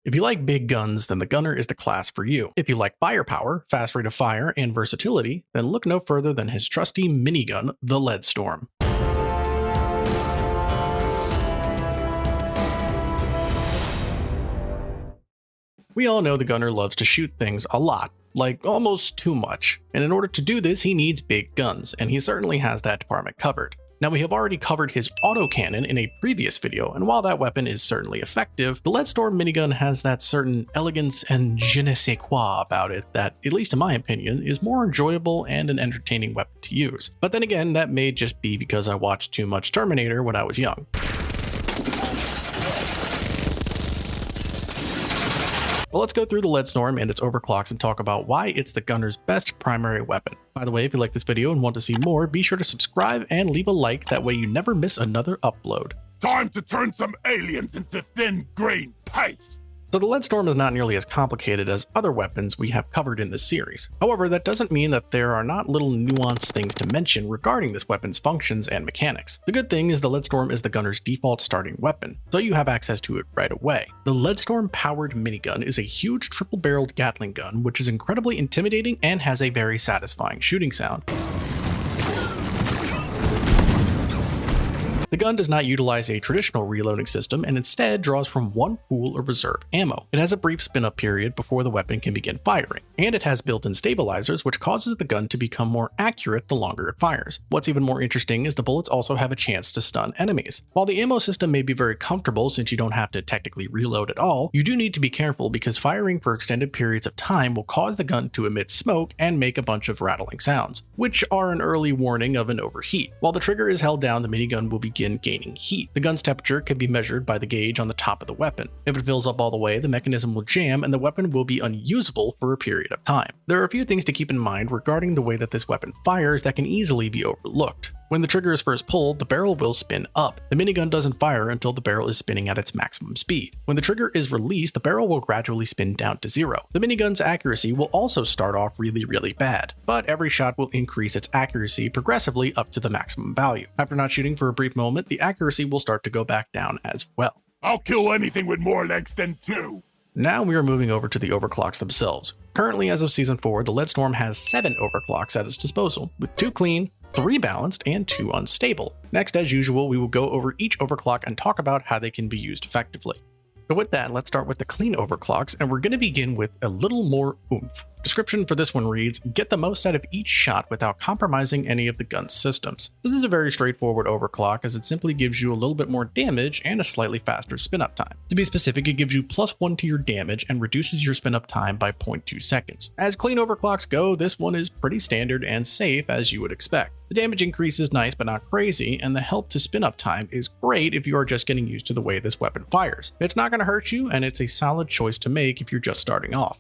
If you like big guns, then the Gunner is the class for you. If you like firepower, fast rate of fire, and versatility, then look no further than his trusty minigun, the Leadstorm. We all know the Gunner loves to shoot things a lot, like almost too much, and in order to do this he needs big guns, and he certainly has that department covered. Now, we have already covered his autocannon in a previous video, and while that weapon is certainly effective, the Leadstorm minigun has that certain elegance and je ne sais quoi about it that, at least in my opinion, is more enjoyable and an entertaining weapon to use. But then again, that may just be because I watched too much Terminator when I was young. Well, let's go through the Leadstorm and its overclocks and talk about why it's the Gunner's best primary weapon. By the way, if you like this video and want to see more, be sure to subscribe and leave a like, that way you never miss another upload. Time to turn some aliens into thin green paste! So the Leadstorm is not nearly as complicated as other weapons we have covered in this series. However, that doesn't mean that there are not little nuanced things to mention regarding this weapon's functions and mechanics. The good thing is the Leadstorm is the Gunner's default starting weapon, so you have access to it right away. The Leadstorm powered minigun is a huge triple-barreled Gatling gun, which is incredibly intimidating and has a very satisfying shooting sound. The gun does not utilize a traditional reloading system and instead draws from one pool of reserve ammo. It has a brief spin-up period before the weapon can begin firing, and it has built-in stabilizers which causes the gun to become more accurate the longer it fires. What's even more interesting is the bullets also have a chance to stun enemies. While the ammo system may be very comfortable since you don't have to technically reload at all, you do need to be careful because firing for extended periods of time will cause the gun to emit smoke and make a bunch of rattling sounds, which are an early warning of an overheat. While the trigger is held down, the minigun will begin gaining heat. The gun's temperature can be measured by the gauge on the top of the weapon. If it fills up all the way, the mechanism will jam and the weapon will be unusable for a period of time. There are a few things to keep in mind regarding the way that this weapon fires that can easily be overlooked. When the trigger is first pulled, the barrel will spin up. The minigun doesn't fire until the barrel is spinning at its maximum speed. When the trigger is released, the barrel will gradually spin down to zero. The minigun's accuracy will also start off really bad, but every shot will increase its accuracy progressively up to the maximum value. After not shooting for a brief moment, the accuracy will start to go back down as well. I'll kill anything with more legs than two! Now we are moving over to the overclocks themselves. Currently, as of Season 4, the Leadstorm has 7 overclocks at its disposal, with 2 clean, 3 balanced, and 2 unstable. Next, as usual, we will go over each overclock and talk about how they can be used effectively. So with that, let's start with the clean overclocks, and we're going to begin with a little more oomph. Description for this one reads, get the most out of each shot without compromising any of the gun's systems. This is a very straightforward overclock as it simply gives you a little bit more damage and a slightly faster spin-up time. To be specific, it gives you +1 to your damage and reduces your spin-up time by 0.2 seconds. As clean overclocks go, this one is pretty standard and safe as you would expect. The damage increase is nice but not crazy, and the help to spin-up time is great if you are just getting used to the way this weapon fires. It's not going to hurt you, and it's a solid choice to make if you're just starting off.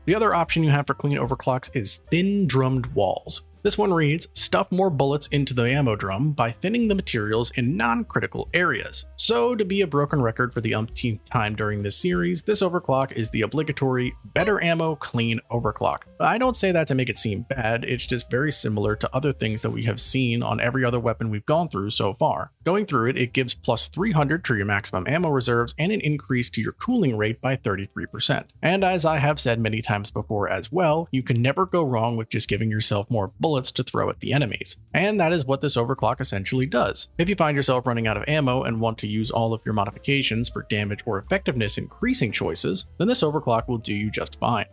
The other option you have for clean overclocks is thin drummed walls. This one reads, stuff more bullets into the ammo drum by thinning the materials in non-critical areas. So to be a broken record for the umpteenth time during this series, this overclock is the obligatory better ammo clean overclock. I don't say that to make it seem bad, it's just very similar to other things that we have seen on every other weapon we've gone through so far. Going through it, it gives +300 to your maximum ammo reserves and an increase to your cooling rate by 33%. And as I have said many times before as well, you can never go wrong with just giving yourself more bullets to throw at the enemies. And that is what this overclock essentially does. If you find yourself running out of ammo and want to use all of your modifications for damage or effectiveness increasing choices, then this overclock will do you just fine.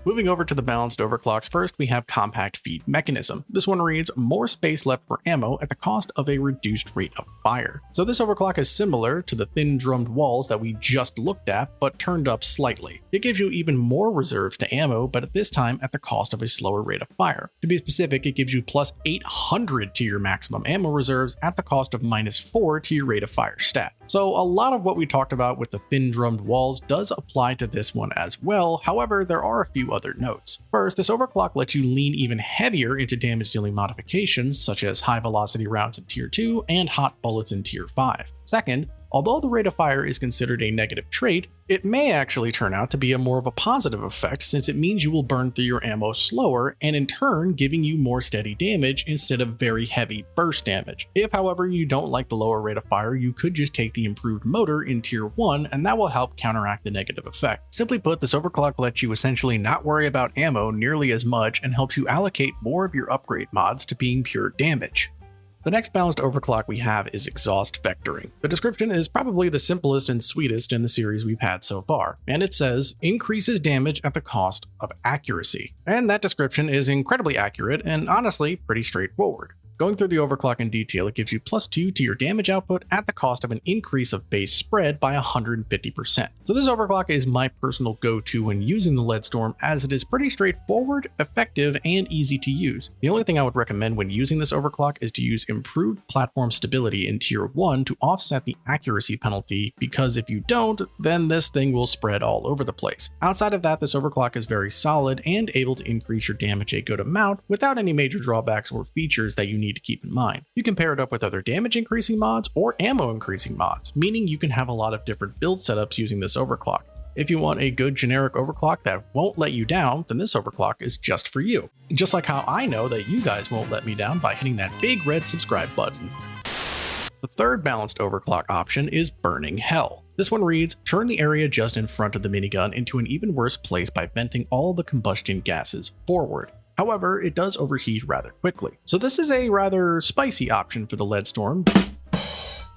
Moving over to the balanced overclocks, first we have compact feed mechanism. This one reads, more space left for ammo at the cost of a reduced rate of fire. So this overclock is similar to the thin drummed walls that we just looked at, but turned up slightly. It gives you even more reserves to ammo, but at this time at the cost of a slower rate of fire. To be specific, it gives you +800 to your maximum ammo reserves at the cost of -4 to your rate of fire stat. So a lot of what we talked about with the thin drummed walls does apply to this one as well, however there are a few other notes. First, this overclock lets you lean even heavier into damage dealing modifications such as high velocity rounds in tier 2 and hot bullets in tier 5. Second, Although the rate of fire is considered a negative trait, it may actually turn out to be a more of a positive effect since it means you will burn through your ammo slower and in turn giving you more steady damage instead of very heavy burst damage. If however you don't like the lower rate of fire, you could just take the improved motor in tier 1 and that will help counteract the negative effect. Simply put, this overclock lets you essentially not worry about ammo nearly as much and helps you allocate more of your upgrade mods to being pure damage. The next balanced overclock we have is exhaust vectoring. The description is probably the simplest and sweetest in the series we've had so far, and it says, increases damage at the cost of accuracy. And that description is incredibly accurate and honestly pretty straightforward. Going through the overclock in detail, it gives you +2 to your damage output at the cost of an increase of base spread by 150%. So this overclock is my personal go-to when using the Leadstorm as it is pretty straightforward, effective, and easy to use. The only thing I would recommend when using this overclock is to use improved platform stability in tier 1 to offset the accuracy penalty, because if you don't, then this thing will spread all over the place. Outside of that, this overclock is very solid and able to increase your damage a good amount without any major drawbacks or features that you need to keep in mind. You can pair it up with other damage increasing mods or ammo increasing mods, meaning you can have a lot of different build setups using this overclock. If you want a good generic overclock that won't let you down, then this overclock is just for you. Just like how I know that you guys won't let me down by hitting that big red subscribe button. The third balanced overclock option is Burning Hell. This one reads, turn the area just in front of the minigun into an even worse place by venting all the combustion gases forward. However, it does overheat rather quickly. So this is a rather spicy option for the Leadstorm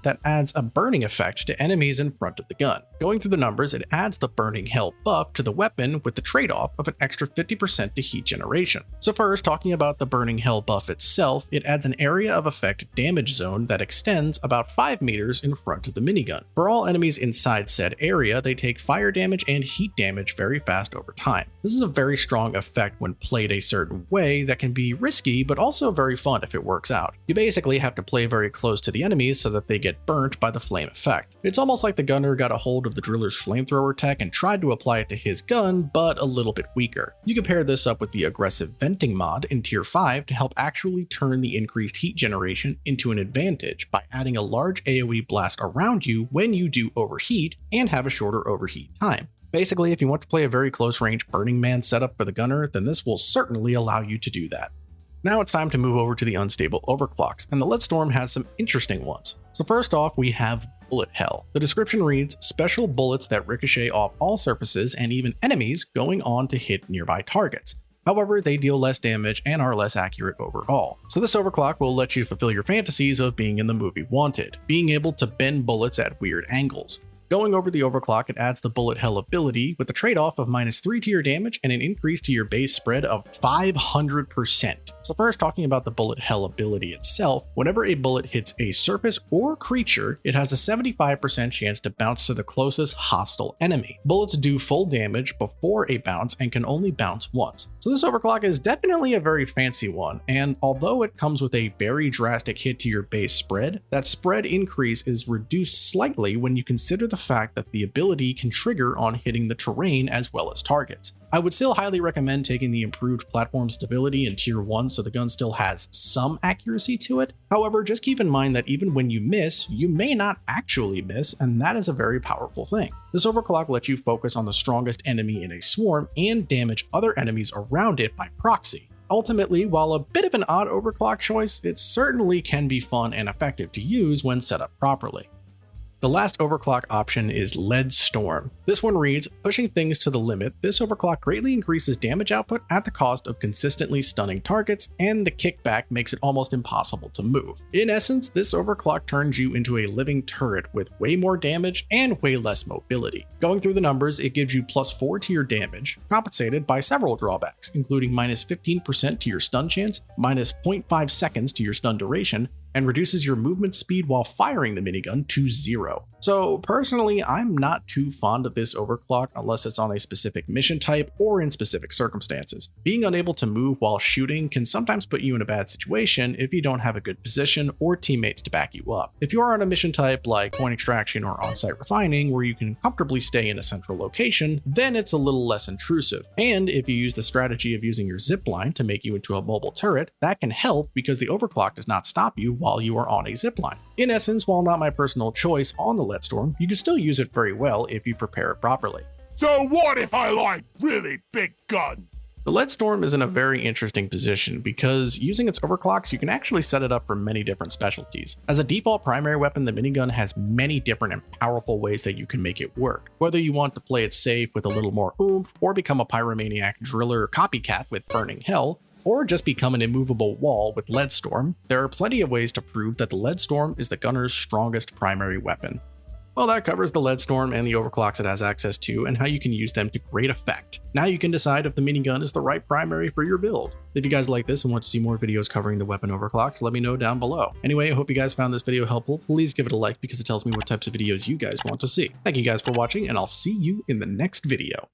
that adds a burning effect to enemies in front of the gun. Going through the numbers, it adds the Burning Hell buff to the weapon with the trade-off of an extra 50% to heat generation. So first, talking about the Burning Hell buff itself, it adds an area of effect damage zone that extends about 5 meters in front of the minigun. For all enemies inside said area, they take fire damage and heat damage very fast over time. This is a very strong effect when played a certain way that can be risky, but also very fun if it works out. You basically have to play very close to the enemies so that they get burnt by the flame effect. It's almost like the gunner got a hold of the driller's flamethrower tech and tried to apply it to his gun, but a little bit weaker. You can pair this up with the aggressive venting mod in tier 5 to help actually turn the increased heat generation into an advantage by adding a large AoE blast around you when you do overheat and have a shorter overheat time. Basically, if you want to play a very close range Burning Man setup for the gunner, then this will certainly allow you to do that. Now it's time to move over to the unstable overclocks, and the Leadstorm has some interesting ones. So first off, we have Bullet Hell. The description reads, special bullets that ricochet off all surfaces and even enemies going on to hit nearby targets. However, they deal less damage and are less accurate overall. So this overclock will let you fulfill your fantasies of being in the movie Wanted, being able to bend bullets at weird angles. Going over the overclock, it adds the Bullet Hell ability with a trade-off of -3 to your damage and an increase to your base spread of 500%. So first, talking about the Bullet Hell ability itself, whenever a bullet hits a surface or creature, it has a 75% chance to bounce to the closest hostile enemy. Bullets do full damage before a bounce and can only bounce once. So this overclock is definitely a very fancy one, and although it comes with a very drastic hit to your base spread, that spread increase is reduced slightly when you consider the fact that the ability can trigger on hitting the terrain as well as targets. I would still highly recommend taking the improved platform stability in tier 1 so the gun still has some accuracy to it. However, just keep in mind that even when you miss, you may not actually miss, and that is a very powerful thing. This overclock lets you focus on the strongest enemy in a swarm and damage other enemies around it by proxy. Ultimately, while a bit of an odd overclock choice, it certainly can be fun and effective to use when set up properly. The last overclock option is Leadstorm. This one reads, pushing things to the limit, this overclock greatly increases damage output at the cost of consistently stunning targets, and the kickback makes it almost impossible to move. In essence, this overclock turns you into a living turret with way more damage and way less mobility. Going through the numbers, it gives you +4 to your damage, compensated by several drawbacks, including -15% to your stun chance, -0.5 seconds to your stun duration, and reduces your movement speed while firing the minigun to 0. So personally, I'm not too fond of this overclock unless it's on a specific mission type or in specific circumstances. Being unable to move while shooting can sometimes put you in a bad situation if you don't have a good position or teammates to back you up. If you are on a mission type like point extraction or on-site refining where you can comfortably stay in a central location, then it's a little less intrusive. And if you use the strategy of using your zipline to make you into a mobile turret, that can help because the overclock does not stop you while you are on a zipline. In essence, while not my personal choice on the Leadstorm, you can still use it very well if you prepare it properly. So what if I like really big guns? The Leadstorm is in a very interesting position because using its overclocks, you can actually set it up for many different specialties. As a default primary weapon, the minigun has many different and powerful ways that you can make it work. Whether you want to play it safe with a little more oomph, or become a pyromaniac driller copycat with Burning Hell, or just become an immovable wall with Leadstorm, there are plenty of ways to prove that the Leadstorm is the gunner's strongest primary weapon. Well, that covers the Leadstorm and the overclocks it has access to and how you can use them to great effect. Now you can decide if the minigun is the right primary for your build. If you guys like this and want to see more videos covering the weapon overclocks, let me know down below. Anyway, I hope you guys found this video helpful. Please give it a like because it tells me what types of videos you guys want to see. Thank you guys for watching, and I'll see you in the next video.